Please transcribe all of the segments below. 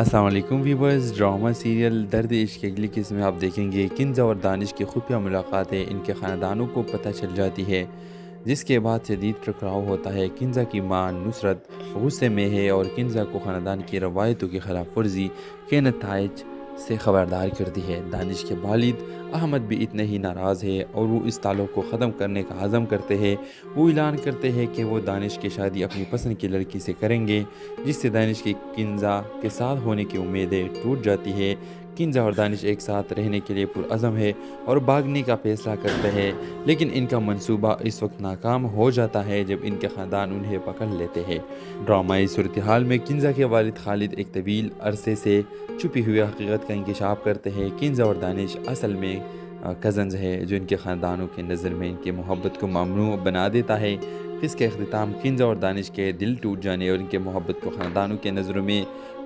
السلام علیکم viewers, drama serial درد عشق کی اگلی قسم میں آپ دیکھیں گے کنزا اور دانش کی خفیہ ملاقاتیں ان کے خاندانوں کو پتہ چل جاتی ہے، جس کے بعد شدید ٹکراؤ ہوتا ہے۔ کنزا کی ماں نصرت غصے میں ہے اور کنزا کو خاندان کی روایتوں کی خلاف ورزی کے نتائج سے خبردار کرتی ہے۔ دانش کے والد احمد بھی اتنے ہی ناراض ہے اور وہ اس تعلق کو ختم کرنے کا عزم کرتے ہیں۔ وہ اعلان کرتے ہیں کہ وہ دانش کی شادی اپنی پسند کی لڑکی سے کریں گے، جس سے دانش کی کنزا کے ساتھ ہونے کی امیدیں ٹوٹ جاتی ہے۔ کنزا اور دانش ایک ساتھ رہنے کے لیے پرعزم ہے اور بھاگنے کا فیصلہ کرتے ہیں، لیکن ان کا منصوبہ اس وقت ناکام ہو جاتا ہے جب ان کے خاندان انہیں پکڑ لیتے ہیں۔ ڈرامائی صورتحال میں کنزا کے والد خالد ایک طویل عرصے سے چھپی ہوئی حقیقت کا انکشاف کرتے ہیں۔ کنزا اور دانش اصل میں کزنز ہے، جو ان کے خاندانوں کے نظر میں ان کی محبت کو ممنوع بنا دیتا ہے۔ اس کا اختتام کنزا اور دانش کے دل ٹوٹ جانے اور ان کے محبت کو خاندانوں کے نظروں میں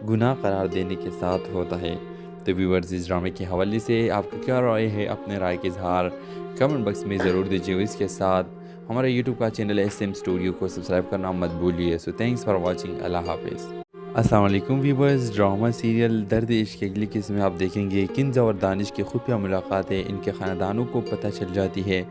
گناہ قرار دینے کے ساتھ ہوتا ہے۔ تو ویورز، اس ڈرامے کے حوالے سے آپ کو کیا رائے ہے؟ اپنے رائے کا اظہار کمنٹ باکس میں ضرور دیجیے۔ اس کے ساتھ ہمارے یوٹیوب کا چینل SM اسٹوڈیو کو سبسکرائب کرنا مت بھولیے۔ سو تھینکس فار واچنگ۔ اللہ حافظ۔ السلام علیکم ویورز، ڈرامہ سیریل درد عشق کی اگلی قسم میں آپ دیکھیں گے کنزا اور دانش کی خفیہ ملاقاتیں ان کے خاندانوں کو پتہ چل جاتی ہے،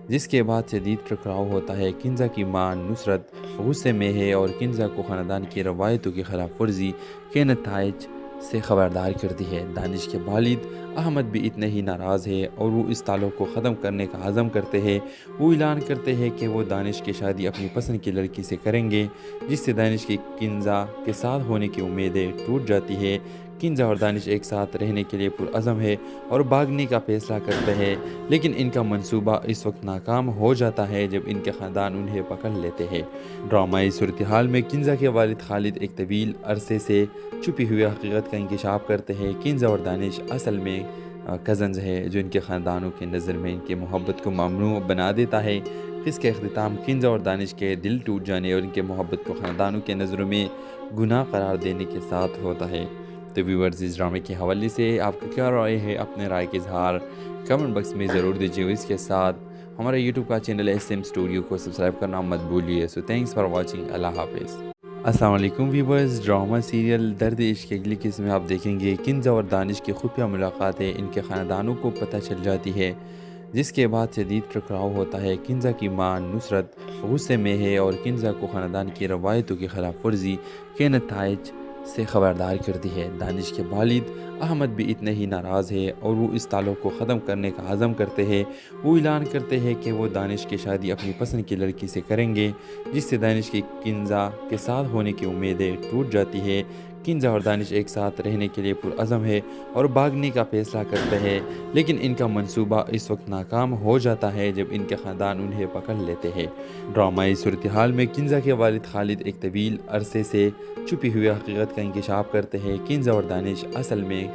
جس کے بعد شدید ٹکراؤ ہوتا ہے۔ کنزا کی ماں نصرت غصے میں ہے اور کنزا کو خاندان کی روایتوں کی خلاف ورزی کے نتائج سے خبردار کرتی ہے۔ دانش کے والد احمد بھی اتنے ہی ناراض ہے اور وہ اس تعلق کو ختم کرنے کا عزم کرتے ہیں۔ وہ اعلان کرتے ہیں کہ وہ دانش کی شادی اپنی پسند کی لڑکی سے کریں گے، جس سے دانش کی کنزا کے ساتھ ہونے کی امیدیں ٹوٹ جاتی ہے۔ کنزا اور دانش ایک ساتھ رہنے کے لیے پرعزم ہے اور بھاگنے کا فیصلہ کرتے ہیں، لیکن ان کا منصوبہ اس وقت ناکام ہو جاتا ہے جب ان کے خاندان انہیں پکڑ لیتے ہیں۔ ڈرامائی صورتحال میں کنزا کے والد خالد ایک طویل عرصے سے چھپی ہوئی حقیقت کا انکشاف کرتے ہیں۔ کنزا اور دانش اصل میں کزنز ہے، جو ان کے خاندانوں کے نظر میں ان کی محبت کو ممنوع بنا دیتا ہے۔ اس کا اختتام کنزا اور دانش کے دل ٹوٹ جانے اور ان کے محبت کو خاندانوں کے نظروں میں گناہ قرار دینے کے ساتھ ہوتا ہے۔ تو ویورز، اس ڈرامے کے حوالے سے آپ کو کیا رائے ہے؟ اپنے رائے کا اظہار کمنٹ باکس میں ضرور دیجیے۔ اس کے ساتھ ہمارے یوٹیوب کا چینل SM اسٹوڈیو کو سبسکرائب کرنا مت بھولیے۔ سو تھینکس فار واچنگ۔ اللہ حافظ۔ السلام علیکم ویورز، ڈرامہ سیریل درد عشق کی اگلی قسم میں آپ دیکھیں گے کنزا اور دانش کی خفیہ ملاقاتیں ان کے خاندانوں کو پتہ چل جاتی ہے، جس کے بعد شدید ٹکراؤ ہوتا ہے۔ کنزا کی ماں نصرت غصے میں ہے اور کنزا کو خاندان کی روایتوں کی خلاف ورزی کے نتائج سے خبردار کرتی ہے۔ دانش کے والد احمد بھی اتنے ہی ناراض ہے اور وہ اس تعلق کو ختم کرنے کا عزم کرتے ہیں۔ وہ اعلان کرتے ہیں کہ وہ دانش کی شادی اپنی پسند کی لڑکی سے کریں گے، جس سے دانش کی کنزا کے ساتھ ہونے کی امیدیں ٹوٹ جاتی ہے۔ کنزا اور دانش ایک ساتھ رہنے کے لیے پرعزم ہے اور بھاگنے کا فیصلہ کرتے ہیں، لیکن ان کا منصوبہ اس وقت ناکام ہو جاتا ہے جب ان کے خاندان انہیں پکڑ لیتے ہیں۔ ڈرامائی صورتحال میں کنزا کے والد خالد ایک طویل عرصے سے چھپی ہوئی حقیقت کا انکشاف کرتے ہیں۔ کنزا اور دانش اصل میں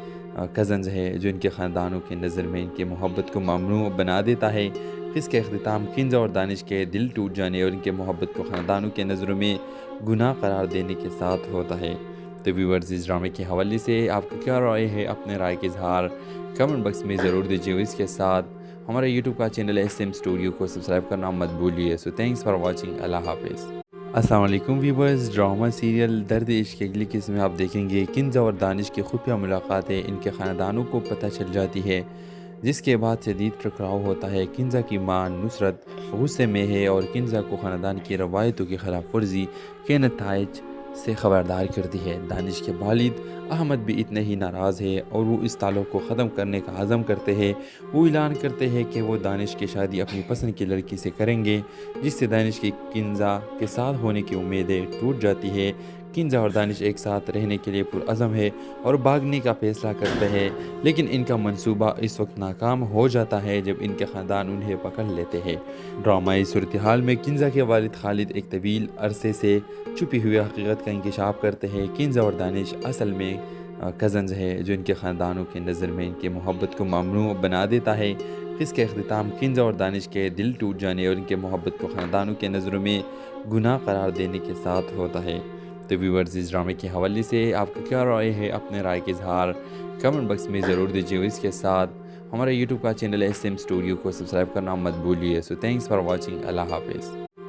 کزنز ہے، جو ان کے خاندانوں کے نظر میں ان کی محبت کو ممنوع بنا دیتا ہے۔ اس کا اختتام کنزا اور دانش کے دل ٹوٹ جانے اور ان کے محبت کو خاندانوں کے نظروں میں گناہ قرار دینے کے ساتھ ہوتا ہے۔ تو ویورز، اس ڈرامے کے حوالے سے آپ کو کیا رائے ہے؟ اپنے رائے کا اظہار کمنٹ باکس میں ضرور دیجیے۔ اس کے ساتھ ہمارے یوٹیوب کا چینل SM اسٹوڈیو کو سبسکرائب کرنا مت بھولیے۔ سو تھینکس فار واچنگ۔ اللہ حافظ۔ السلام علیکم ویورز، ڈرامہ سیریل درد عشق کی اگلی قسم میں آپ دیکھیں گے کنزا اور دانش کی خفیہ ملاقاتیں ان کے خاندانوں کو پتہ چل جاتی ہے، جس کے بعد شدید ٹکراؤ ہوتا ہے۔ کنزا کی ماں نصرت غصے میں ہے اور کنزا کو خاندان کی روایتوں کی خلاف ورزی کے نتائج سے خبردار کرتی ہے۔ دانش کے والد احمد بھی اتنے ہی ناراض ہے اور وہ اس تعلق کو ختم کرنے کا عزم کرتے ہیں۔ وہ اعلان کرتے ہیں کہ وہ دانش کی شادی اپنی پسند کی لڑکی سے کریں گے، جس سے دانش کی کنزا کے ساتھ ہونے کی امیدیں ٹوٹ جاتی ہے۔ کنزا اور دانش ایک ساتھ رہنے کے لیے پرعزم ہے اور بھاگنے کا فیصلہ کرتے ہیں، لیکن ان کا منصوبہ اس وقت ناکام ہو جاتا ہے جب ان کے خاندان انہیں پکڑ لیتے ہیں۔ ڈرامائی صورتحال میں کنزا کے والد خالد ایک طویل عرصے سے چھپی ہوئی حقیقت کا انکشاف کرتے ہیں۔ کنزا اور دانش اصل میں کزنز ہے، جو ان کے خاندانوں کے نظر میں ان کی محبت کو ممنوع بنا دیتا ہے۔ اس کا اختتام کنزا اور دانش کے دل ٹوٹ جانے اور ان کے محبت کو خاندانوں کے نظروں میں گناہ قرار دینے کے ساتھ ہوتا ہے۔ تو ویورز، اس ڈرامے کے حوالے سے آپ کو کیا رائے ہے؟ اپنے رائے کا اظہار کمنٹ باکس میں ضرور دیجیے۔ اس کے ساتھ ہمارے یوٹیوب کا چینل SM اسٹوڈیو کو سبسکرائب کرنا مت بھولیے۔ سو تھینکس فار واچنگ۔ اللہ حافظ۔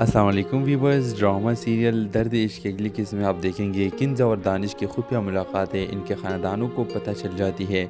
السلام علیکم ویورز، ڈرامہ سیریل درد عشق کی اگلی قسم میں آپ دیکھیں گے کنزا اور دانش کی خفیہ ملاقاتیں ان کے خاندانوں کو پتہ چل جاتی ہے،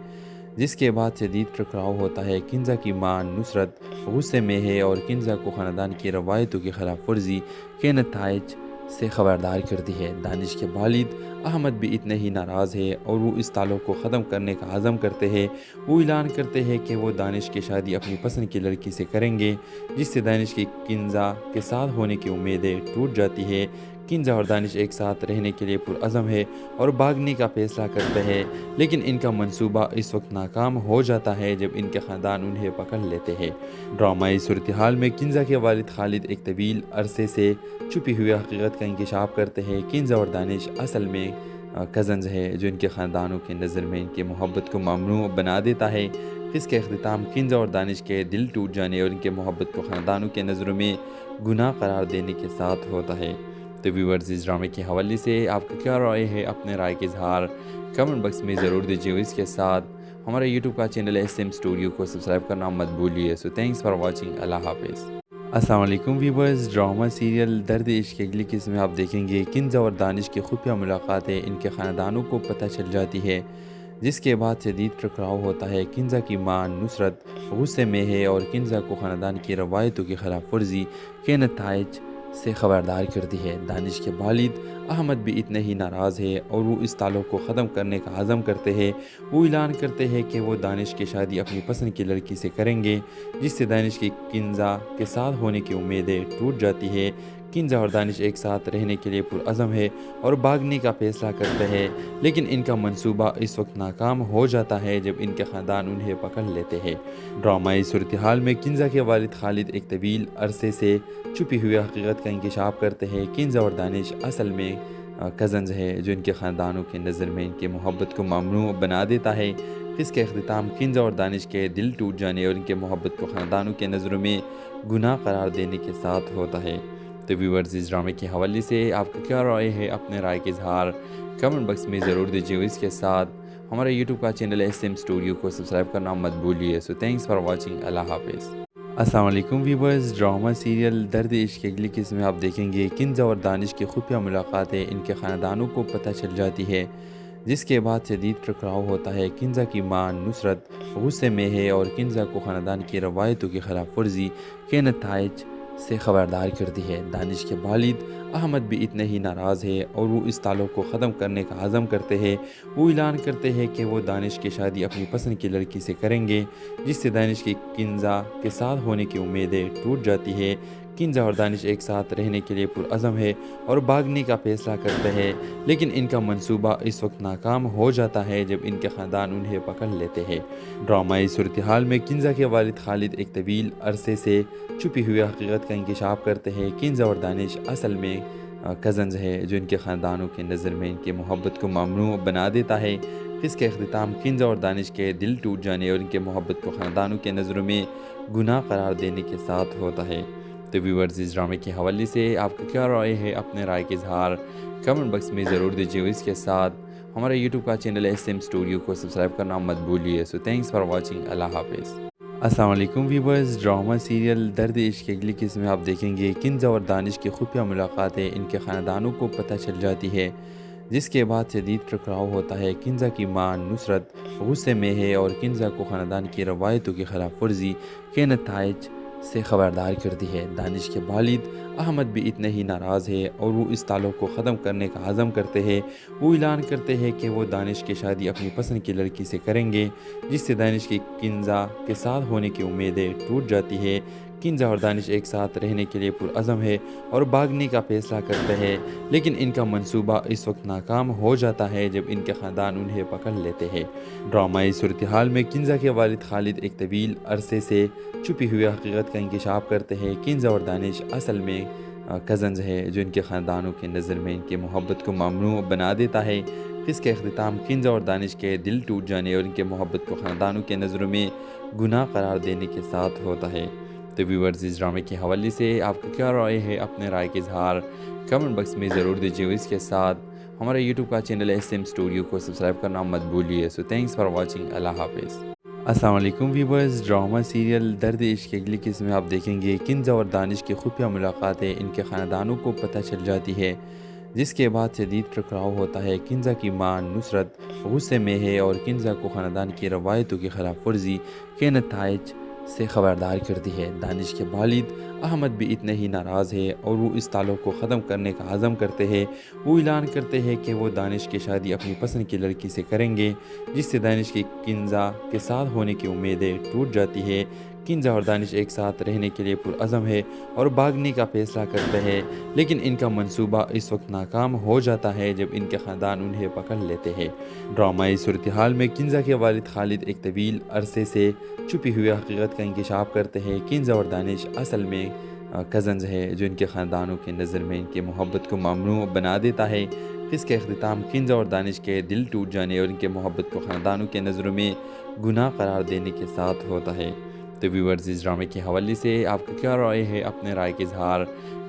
جس کے بعد شدید ٹکراؤ ہوتا ہے۔ کنزا کی ماں نصرت غصے میں ہے اور کنزا کو خاندان کی روایتوں کی خلاف ورزی کے نتائج سے خبردار کرتی ہے۔ دانش کے والد احمد بھی اتنے ہی ناراض ہے اور وہ اس تعلق کو ختم کرنے کا عزم کرتے ہیں۔ وہ اعلان کرتے ہیں کہ وہ دانش کی شادی اپنی پسند کی لڑکی سے کریں گے، جس سے دانش کی کنزا کے ساتھ ہونے کی امیدیں ٹوٹ جاتی ہے۔ کنزا اور دانش ایک ساتھ رہنے کے لیے پرعزم ہے اور بھاگنے کا فیصلہ کرتے ہیں، لیکن ان کا منصوبہ اس وقت ناکام ہو جاتا ہے جب ان کے خاندان انہیں پکڑ لیتے ہیں۔ ڈرامائی صورتحال میں کنزا کے والد خالد ایک طویل عرصے سے چھپی ہوئی حقیقت کا انکشاف کرتے ہیں۔ کنزا اور دانش اصل میں کزنز ہے، جو ان کے خاندانوں کی نظر میں ان کی محبت کو ممنوع بنا دیتا ہے۔ اس کا اختتام کنزا اور دانش کے دل ٹوٹ جانے اور ان کے محبت کو خاندانوں کے نظروں میں گناہ قرار دینے کے ساتھ ہوتا ہے۔ تو ویورز، اس ڈرامے کے حوالے سے آپ کا کیا رائے ہے؟ اپنے رائے کا اظہار کمنٹ باکس میں ضرور دیجیے اور اس کے ساتھ ہمارے یوٹیوب کا چینل SM اسٹوڈیو کو سبسکرائب کرنا مت بھولیے۔ سو تھینکس فار واچنگ، اللہ حافظ۔ السلام علیکم ویورز، ڈرامہ سیریل درد عشق کی اگلی قسم میں آپ دیکھیں گے کنزا اور دانش کی خفیہ ملاقاتیں ان کے خاندانوں کو پتہ چل جاتی ہے، جس کے بعد شدید ٹکراؤ ہوتا ہے۔ کنزا کی ماں نصرت غصے میں ہے اور کنزا کو خاندان کی روایتوں کی خلاف ورزی کے نتائج سے خبردار کرتی ہے۔ دانش کے والد احمد بھی اتنے ہی ناراض ہے اور وہ اس تعلق کو ختم کرنے کا عزم کرتے ہیں۔ وہ اعلان کرتے ہیں کہ وہ دانش کی شادی اپنی پسند کی لڑکی سے کریں گے، جس سے دانش کی کنزا کے ساتھ ہونے کی امیدیں ٹوٹ جاتی ہے۔ کنزا اور دانش ایک ساتھ رہنے کے لیے پرعزم ہے اور بھاگنے کا فیصلہ کرتے ہیں، لیکن ان کا منصوبہ اس وقت ناکام ہو جاتا ہے جب ان کے خاندان انہیں پکڑ لیتے ہیں۔ ڈرامائی صورتحال میں کنزا کے والد خالد ایک طویل عرصے سے چھپی ہوئی حقیقت کا انکشاف کرتے ہیں۔ کنزا اور دانش اصل میں کزنز ہے، جو ان کے خاندانوں کی نظر میں ان کی محبت کو ممنوع بنا دیتا ہے۔ اس کا اختتام کنزا اور دانش کے دل ٹوٹ جانے اور ان کے محبت کو خاندانوں کے نظروں میں گناہ قرار دینے کے ساتھ ہوتا ہے۔ تو ویورز، اس ڈرامے کے حوالے سے آپ کا کیا رائے ہے؟ اپنے رائے کا اظہار کمنٹ باکس میں ضرور دیجیے اور اس کے ساتھ ہمارے یوٹیوب کا چینل SM اسٹوڈیو کو سبسکرائب کرنا مت بھولیے۔ سو تھینکس فار واچنگ، اللہ حافظ۔ السلام علیکم ویورز، ڈرامہ سیریل درد عشق کی اگلی قسم میں آپ دیکھیں گے کنزا اور دانش کی خفیہ ملاقاتیں ان کے خاندانوں کو پتہ چل جاتی ہے، جس کے بعد شدید ٹکراؤ ہوتا ہے۔ کنزا کی ماں نصرت غصے میں ہے اور کنزا کو خاندان کی روایتوں کی خلاف ورزی کے نتائج سے خبردار کرتی ہے۔ دانش کے والد احمد بھی اتنے ہی ناراض ہے اور وہ اس تعلق کو ختم کرنے کا عزم کرتے ہیں۔ وہ اعلان کرتے ہیں کہ وہ دانش کی شادی اپنی پسند کی لڑکی سے کریں گے، جس سے دانش کی کنزا کے ساتھ ہونے کی امیدیں ٹوٹ جاتی ہے۔ کنزا اور دانش ایک ساتھ رہنے کے لیے پرعزم ہے اور بھاگنے کا فیصلہ کرتے ہیں، لیکن ان کا منصوبہ اس وقت ناکام ہو جاتا ہے جب ان کے خاندان انہیں پکڑ لیتے ہیں۔ ڈرامائی صورتحال میں کنزا کے والد خالد ایک طویل عرصے سے چھپی ہوئی حقیقت کا انکشاف کرتے ہیں۔ کنزا اور دانش اصل میں کزنز ہے، جو ان کے خاندانوں کی نظر میں ان کی محبت کو ممنوع بنا دیتا ہے۔ اس کا اختتام کنزا اور دانش کے دل ٹوٹ جانے اور ان کے محبت کو خاندانوں کے نظروں میں گناہ قرار دینے کے ساتھ ہوتا ہے۔ تو ویورز، اس ڈرامے کے حوالے سے آپ کا کیا رائے ہے؟ اپنے رائے کا اظہار کمنٹ باکس میں ضرور دیجیے اور اس کے ساتھ ہمارے یوٹیوب کا چینل SM اسٹوڈیو کو سبسکرائب کرنا مت بھولیے۔ سو تھینکس فار واچنگ، اللہ حافظ۔ السلام علیکم ویورز، ڈرامہ سیریل درد عشق کی اگلی قسم میں آپ دیکھیں گے کنزا اور دانش کی خفیہ ملاقاتیں ان کے خاندانوں کو پتہ چل جاتی ہے، جس کے بعد شدید ٹکراؤ ہوتا ہے۔ کنزا کی ماں نصرت غصے میں ہے اور کنزا کو خاندان کی روایتوں کی خلاف ورزی کے نتائج سے خبردار کرتی ہے۔ دانش کے والد احمد بھی اتنے ہی ناراض ہے اور وہ اس تعلق کو ختم کرنے کا عزم کرتے ہیں۔ وہ اعلان کرتے ہیں کہ وہ دانش کی شادی اپنی پسند کی لڑکی سے کریں گے، جس سے دانش کی کنزا کے ساتھ ہونے کی امیدیں ٹوٹ جاتی ہے۔ کنزا اور دانش ایک ساتھ رہنے کے لیے پرعزم ہے اور بھاگنے کا فیصلہ کرتے ہیں، لیکن ان کا منصوبہ اس وقت ناکام ہو جاتا ہے جب ان کے خاندان انہیں پکڑ لیتے ہیں۔ ڈرامائی صورتحال میں کنزا کے والد خالد ایک طویل عرصے سے چھپی ہوئی حقیقت کا انکشاف کرتے ہیں۔ کنزا اور دانش اصل میں کزنز ہے، جو ان کے خاندانوں کی نظر میں ان کی محبت کو ممنوع بنا دیتا ہے۔ اس کا اختتام کنزا اور دانش کے دل ٹوٹ جانے اور ان کے محبت کو خاندانوں کے نظروں میں گناہ قرار دینے کے ساتھ ہوتا ہے۔ تو ویورز، اس ڈرامے کے حوالے سے آپ کا کیا رائے ہے؟ اپنے رائے کا اظہار کمنٹ باکس میں ضرور دیجیے اور اس کے ساتھ ہمارے یوٹیوب کا چینل SM اسٹوڈیو کو سبسکرائب کرنا مت بھولیے۔ سو تھینکس فار واچنگ، اللہ حافظ۔ السلام علیکم ویورز، ڈرامہ سیریل درد عشق کی اگلی قسم میں آپ دیکھیں گے کنزا اور دانش کی خفیہ ملاقاتیں ان کے خاندانوں کو پتہ چل جاتی ہے، جس کے بعد شدید ٹکراؤ ہوتا ہے۔ کنزا کی ماں نصرت غصے میں ہے اور کنزا کو خاندان کی روایتوں کی خلاف ورزی کے نتائج سے خبردار کرتی ہے۔ دانش کے والد احمد بھی اتنے ہی ناراض ہے اور وہ اس تعلق کو ختم کرنے کا عزم کرتے ہیں۔ وہ اعلان کرتے ہیں کہ وہ دانش کی شادی اپنی پسند کی لڑکی سے کریں گے، جس سے دانش کی کنزا کے ساتھ ہونے کی امیدیں ٹوٹ جاتی ہے۔ کنزا اور دانش ایک ساتھ رہنے کے لیے پرعزم ہے اور بھاگنے کا فیصلہ کرتے ہیں، لیکن ان کا منصوبہ اس وقت ناکام ہو جاتا ہے جب ان کے خاندان انہیں پکڑ لیتے ہیں۔ ڈرامائی صورتحال میں کنزا کے والد خالد ایک طویل عرصے سے چھپی ہوئی حقیقت کا انکشاف کرتے ہیں۔ کنزا اور دانش اصل میں کزنز ہے، جو ان کے خاندانوں کی نظر میں ان کی محبت کو ممنوع بنا دیتا ہے۔ اس کے اختتام کنزا اور دانش کے دل ٹوٹ جانے اور ان کے محبت کو خاندانوں کے نظروں میں گناہ قرار دینے کے ساتھ ہوتا ہے۔ تو ویورز، اس ڈرامے کے حوالے سے آپ کا کیا رائے ہے؟ اپنے رائے کا اظہار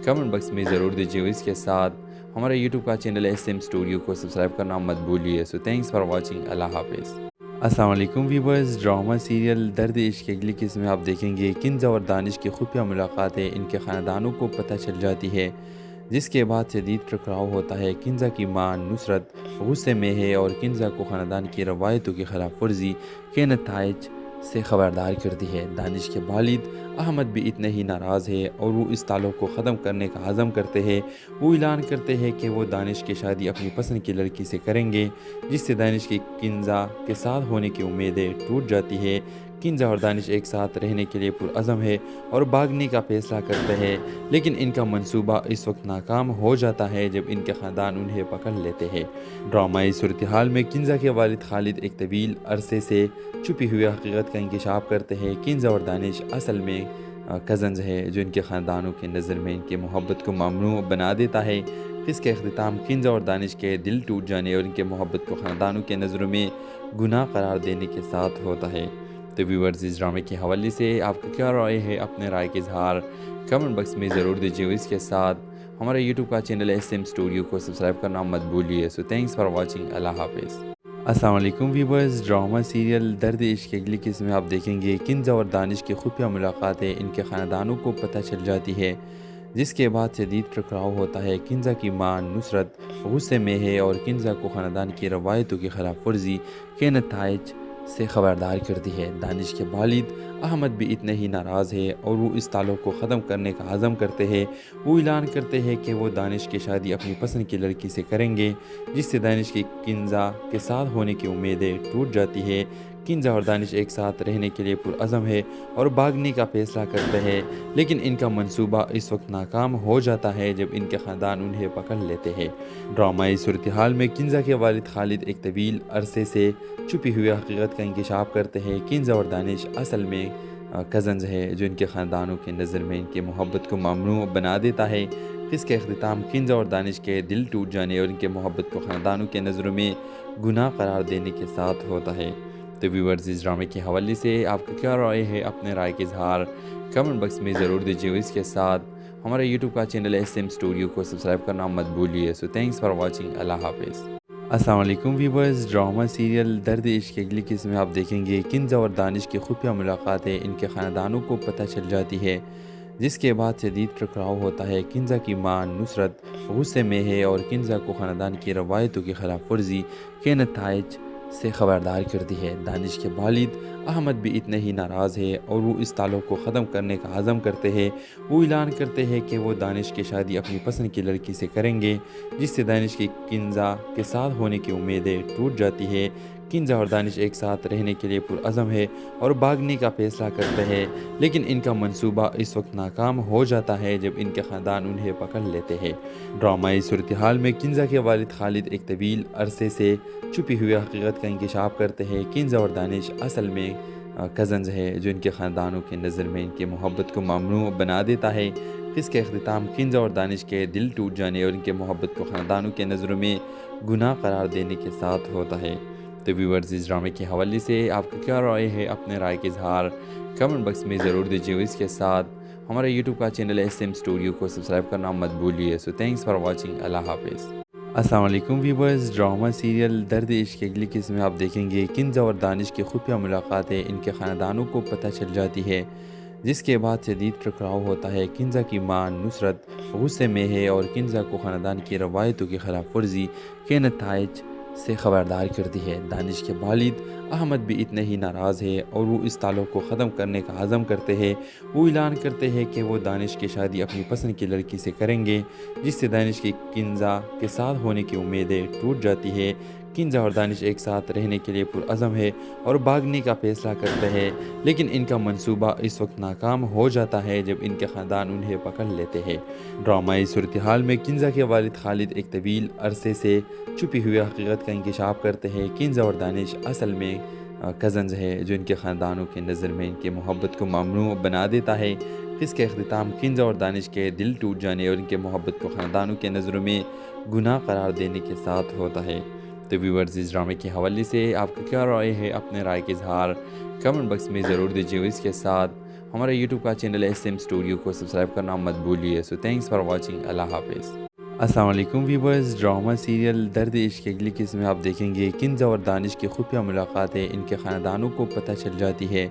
کمنٹ باکس میں ضرور دیجیے۔ اس کے ساتھ ہمارے یوٹیوب کا چینل SM اسٹوڈیو کو سبسکرائب کرنا مت بھولیے۔ سو تھینکس فار واچنگ۔ اللہ حافظ۔ السلام علیکم ویورز، ڈرامہ سیریل درد عشق کی اگلی قسم میں آپ دیکھیں گے کنزا اور دانش کی خفیہ ملاقاتیں ان کے خاندانوں کو پتہ چل جاتی ہے، جس کے بعد شدید ٹکراؤ ہوتا ہے۔ کنزا کی ماں نصرت غصے میں ہے اور کنزا کو خاندان کی روایتوں کی خلاف ورزی کے نتائج سے خبردار کرتی ہے۔ دانش کے والد احمد بھی اتنے ہی ناراض ہے اور وہ اس تعلق کو ختم کرنے کا عزم کرتے ہیں۔ وہ اعلان کرتے ہیں کہ وہ دانش کی شادی اپنی پسند کی لڑکی سے کریں گے، جس سے دانش کی کنزا کے ساتھ ہونے کی امیدیں ٹوٹ جاتی ہے۔ کنزا اور دانش ایک ساتھ رہنے کے لیے پرعزم ہے اور بھاگنے کا فیصلہ کرتے ہیں، لیکن ان کا منصوبہ اس وقت ناکام ہو جاتا ہے جب ان کے خاندان انہیں پکڑ لیتے ہیں۔ ڈرامائی صورتحال میں کنزا کے والد خالد ایک طویل عرصے سے چھپی ہوئی حقیقت کا انکشاف کرتے ہیں۔ کنزا اور دانش اصل میں کزنز ہے، جو ان کے خاندانوں کی نظر میں ان کی محبت کو ممنوع بنا دیتا ہے۔ اس کے اختتام کنزا اور دانش کے دل ٹوٹ جانے اور ان کے محبت کو خاندانوں کے نظروں میں گناہ قرار دینے کے ساتھ ہوتا ہے۔ تو ویورز، اس ڈرامے کے حوالے سے آپ کا کیا رائے ہے؟ اپنے رائے کا اظہار کمنٹ باکس میں ضرور دیجیے۔ اس کے ساتھ ہمارے یوٹیوب کا چینل SM اسٹوڈیو کو سبسکرائب کرنا مت بھولیے۔ سو تھینکس فار واچنگ۔ اللہ حافظ۔ السلام علیکم ویورز، ڈرامہ سیریل درد عشق کی اگلی قسم میں آپ دیکھیں گے کنزا اور دانش کی خفیہ ملاقاتیں ان کے خاندانوں کو پتہ چل جاتی ہے، جس کے بعد شدید ٹکراؤ ہوتا ہے۔ کنزا کی ماں نصرت غصے میں ہے اور کنزا کو خاندان کی روایتوں کی خلاف ورزی کے نتائج سے خبردار کرتی ہے۔ دانش کے والد احمد بھی اتنے ہی ناراض ہے اور وہ اس تعلق کو ختم کرنے کا عزم کرتے ہیں۔ وہ اعلان کرتے ہیں کہ وہ دانش کی شادی اپنی پسند کی لڑکی سے کریں گے، جس سے دانش کی کنزا کے ساتھ ہونے کی امیدیں ٹوٹ جاتی ہے۔ کنزا اور دانش ایک ساتھ رہنے کے لیے پرعزم ہے اور بھاگنے کا فیصلہ کرتے ہیں، لیکن ان کا منصوبہ اس وقت ناکام ہو جاتا ہے جب ان کے خاندان انہیں پکڑ لیتے ہیں۔ ڈرامائی صورتحال میں کنزا کے والد خالد ایک طویل عرصے سے چھپی ہوئی حقیقت کا انکشاف کرتے ہیں۔ کنزا اور دانش اصل میں کزنز ہے، جو ان کے خاندانوں کی نظر میں ان کی محبت کو ممنوع بنا دیتا ہے۔ اس کے اختتام کنزا اور دانش کے دل ٹوٹ جانے اور ان کے محبت کو خاندانوں کے نظروں میں گناہ قرار دینے کے ساتھ ہوتا ہے۔ تو ویورز، اس ڈرامے کے حوالے سے آپ کا کیا رائے ہے؟ اپنے رائے کا اظہار کمنٹ باکس میں ضرور دیجیے۔ اس کے ساتھ ہمارے یوٹیوب کا چینل SM اسٹوڈیو کو سبسکرائب کرنا مت بھولیے۔ سو تھینکس فار واچنگ۔ اللہ حافظ۔ السلام علیکم ویورز، ڈرامہ سیریل درد عشق کی اگلی قسم میں آپ دیکھیں گے کنزا اور دانش کی خفیہ ملاقاتیں ان کے خاندانوں کو پتہ چل جاتی ہے، جس کے بعد شدید ٹکراؤ ہوتا ہے۔ کنزا کی ماں نصرت غصے میں ہے اور کنزا کو خاندان کی روایتوں کی خلاف ورزی کے نتائج سے خبردار کرتی ہے۔ دانش کے والد احمد بھی اتنے ہی ناراض ہے اور وہ اس تعلق کو ختم کرنے کا عزم کرتے ہیں۔ وہ اعلان کرتے ہیں کہ وہ دانش کی شادی اپنی پسند کی لڑکی سے کریں گے، جس سے دانش کی کنزا کے ساتھ ہونے کی امیدیں ٹوٹ جاتی ہے۔ کنزا اور دانش ایک ساتھ رہنے کے لیے پرعزم ہے اور بھاگنے کا فیصلہ کرتے ہیں، لیکن ان کا منصوبہ اس وقت ناکام ہو جاتا ہے جب ان کے خاندان انہیں پکڑ لیتے ہیں۔ ڈرامائی صورتحال میں کنزا کے والد خالد ایک طویل عرصے سے چھپی ہوئی حقیقت کا انکشاف کرتے ہیں۔ کنزا اور دانش اصل میں کزنز ہے، جو ان کے خاندانوں کی نظر میں ان کی محبت کو ممنوع بنا دیتا ہے۔ اس کے اختتام کنزا اور دانش کے دل ٹوٹ جانے اور ان کے محبت کو خاندانوں کے نظروں میں گناہ قرار دینے کے ساتھ ہوتا ہے۔ تو ویورز، اس ڈرامے کے حوالے سے آپ کا کیا رائے ہے؟ اپنے رائے کا اظہار کمنٹ باکس میں ضرور دیجیے۔ اس کے ساتھ ہمارے یوٹیوب کا چینل SM اسٹوڈیو کو سبسکرائب کرنا مت بھولیے۔ سو تھینکس فار واچنگ۔ اللہ حافظ۔ السلام علیکم ویورز، ڈرامہ سیریل درد عشق کی اگلی قسم میں آپ دیکھیں گے کنزا اور دانش کی خفیہ ملاقاتیں ان کے خاندانوں کو پتہ چل جاتی ہے، جس کے بعد شدید ٹکراؤ ہوتا ہے۔ کنزا کی ماں نصرت غصے میں ہے اور کنزا کو خاندان کی روایتوں کی خلاف ورزی کے نتائج سے خبردار کرتی ہے۔ دانش کے والد احمد بھی اتنے ہی ناراض ہے اور وہ اس تعلق کو ختم کرنے کا عزم کرتے ہیں۔ وہ اعلان کرتے ہیں کہ وہ دانش کی شادی اپنی پسند کی لڑکی سے کریں گے، جس سے دانش کی کنزا کے ساتھ ہونے کی امیدیں ٹوٹ جاتی ہے۔ کنزا اور دانش ایک ساتھ رہنے کے لیے پرعزم ہے اور بھاگنے کا فیصلہ کرتے ہیں، لیکن ان کا منصوبہ اس وقت ناکام ہو جاتا ہے جب ان کے خاندان انہیں پکڑ لیتے ہیں۔ ڈرامائی صورتحال میں کنزا کے والد خالد ایک طویل عرصے سے چھپی ہوئی حقیقت کا انکشاف کرتے ہیں۔ کنزا اور دانش اصل میں کزنز ہے، جو ان کے خاندانوں کے نظر میں ان کی محبت کو ممنوع بنا دیتا ہے۔ اس کے اختتام کنزا اور دانش کے دل ٹوٹ جانے اور ان کے محبت کو خاندانوں کے نظروں میں گناہ قرار دینے کے ساتھ ہوتا ہے۔ تو ویورز، اس ڈرامے کے حوالے سے آپ کا کیا رائے ہے؟ اپنے رائے کا اظہار کمنٹ باکس میں ضرور دیجیے۔ اس کے ساتھ ہمارے یوٹیوب کا چینل SM اسٹوڈیو کو سبسکرائب کرنا مت بھولیے۔ سو تھینکس فار واچنگ۔ اللہ حافظ۔ السلام علیکم ویورز، ڈرامہ سیریل درد عشق کی اگلی قسم میں آپ دیکھیں گے کنزا اور دانش کی خفیہ ملاقاتیں ان کے خاندانوں کو پتہ چل جاتی ہے،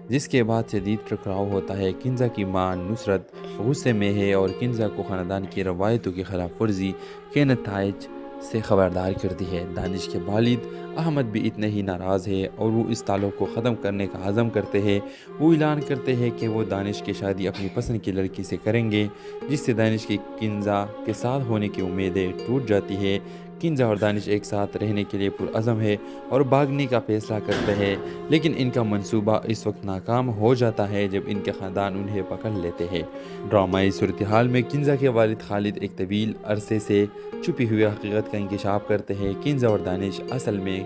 جس کے بعد شدید ٹکراؤ ہوتا ہے۔ کنزا کی ماں نصرت غصے میں ہے اور کنزا کو خاندان کی روایتوں کی خلاف ورزی کے نتائج سے خبردار کرتی ہے۔ دانش کے والد احمد بھی اتنے ہی ناراض ہے اور وہ اس تعلق کو ختم کرنے کا عزم کرتے ہیں۔ وہ اعلان کرتے ہیں کہ وہ دانش کی شادی اپنی پسند کی لڑکی سے کریں گے، جس سے دانش کی کنزا کے ساتھ ہونے کی امیدیں ٹوٹ جاتی ہے۔ کنزا اور دانش ایک ساتھ رہنے کے لیے پرعزم ہے اور بھاگنے کا فیصلہ کرتے ہیں، لیکن ان کا منصوبہ اس وقت ناکام ہو جاتا ہے جب ان کے خاندان انہیں پکڑ لیتے ہیں۔ ڈرامائی صورتحال میں کنزا کے والد خالد ایک طویل عرصے سے چھپی ہوئی حقیقت کا انکشاف کرتے ہیں۔ کنزا اور دانش اصل میں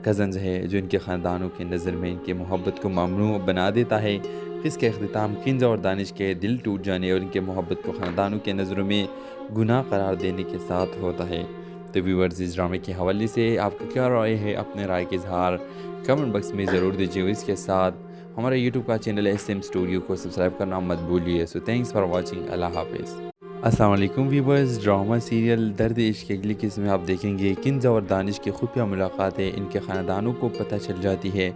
کزنز ہے، جو ان کے خاندانوں کے نظر میں ان کی محبت کو ممنوع بنا دیتا ہے۔ اس کے اختتام کنزا اور دانش کے دل ٹوٹ جانے اور ان کے محبت کو خاندانوں کے نظروں میں گناہ قرار دینے کے ساتھ ہوتا ہے۔ تو ویورز، اس ڈرامے کے حوالے سے آپ کا کیا رائے ہے؟ اپنے رائے کا اظہار کمنٹ باکس میں ضرور دیجیے۔ اس کے ساتھ ہمارے یوٹیوب کا چینل SM اسٹوڈیو کو سبسکرائب کرنا مت بھولیے۔ سو تھینکس فار واچنگ۔ اللہ حافظ۔ السلام علیکم ویورز، ڈرامہ سیریل درد عشق کی اگلی قسم میں آپ دیکھیں گے کنزا اور دانش کی خفیہ ملاقاتیں ان کے خاندانوں کو پتہ چل جاتی ہے،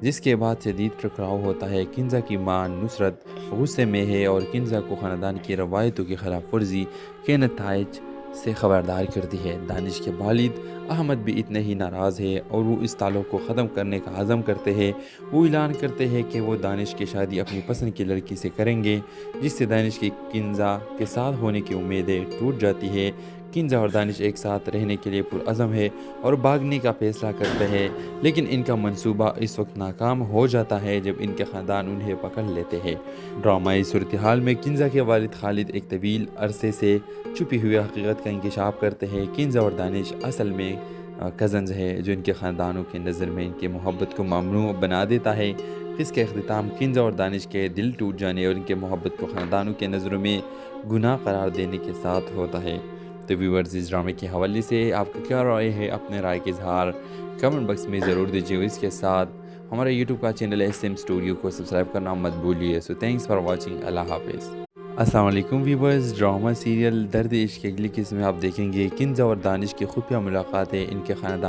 جس کے بعد شدید ٹکراؤ ہوتا ہے۔ کنزا کی ماں نصرت غصے میں ہے اور کنزا کو خاندان کی روایتوں کی خلاف ورزی کے نتائج سے خبردار کرتی ہے۔ دانش کے والد احمد بھی اتنے ہی ناراض ہے اور وہ اس تعلق کو ختم کرنے کا عزم کرتے ہیں۔ وہ اعلان کرتے ہیں کہ وہ دانش کی شادی اپنی پسند کی لڑکی سے کریں گے، جس سے دانش کی کنزا کے ساتھ ہونے کی امیدیں ٹوٹ جاتی ہے۔ کنزا اور دانش ایک ساتھ رہنے کے لیے پرعزم ہے اور بھاگنے کا فیصلہ کرتے ہیں، لیکن ان کا منصوبہ اس وقت ناکام ہو جاتا ہے جب ان کے خاندان انہیں پکڑ لیتے ہیں۔ ڈرامائی صورتحال میں کنزا کے والد خالد ایک طویل عرصے سے چھپی ہوئی حقیقت کا انکشاف کرتے ہیں۔ کنزا اور دانش اصل میں کزنز ہے، جو ان کے خاندانوں کے نظر میں ان کی محبت کو ممنوع بنا دیتا ہے۔ اس کے اختتام کنزا اور دانش کے دل ٹوٹ جانے اور ان کے محبت کو خاندانوں کے نظروں میں گناہ قرار دینے کے ساتھ ہوتا ہے۔ تو ویورز، اس ڈرامے کے حوالے سے آپ کا کیا رائے ہے؟ اپنے رائے کا اظہار کمنٹ باکس میں ضرور دیجیے۔ اس کے ساتھ ہمارے یوٹیوب کا چینل SM اسٹوڈیو کو سبسکرائب کرنا مت بھولیے۔ سو تھینکس فار واچنگ۔ اللہ حافظ۔ السلام علیکم ویورز، ڈرامہ سیریل درد عشق کی اگلی قسم میں آپ دیکھیں گے کنزا اور دانش کی خفیہ ملاقاتیں ان کے خاندان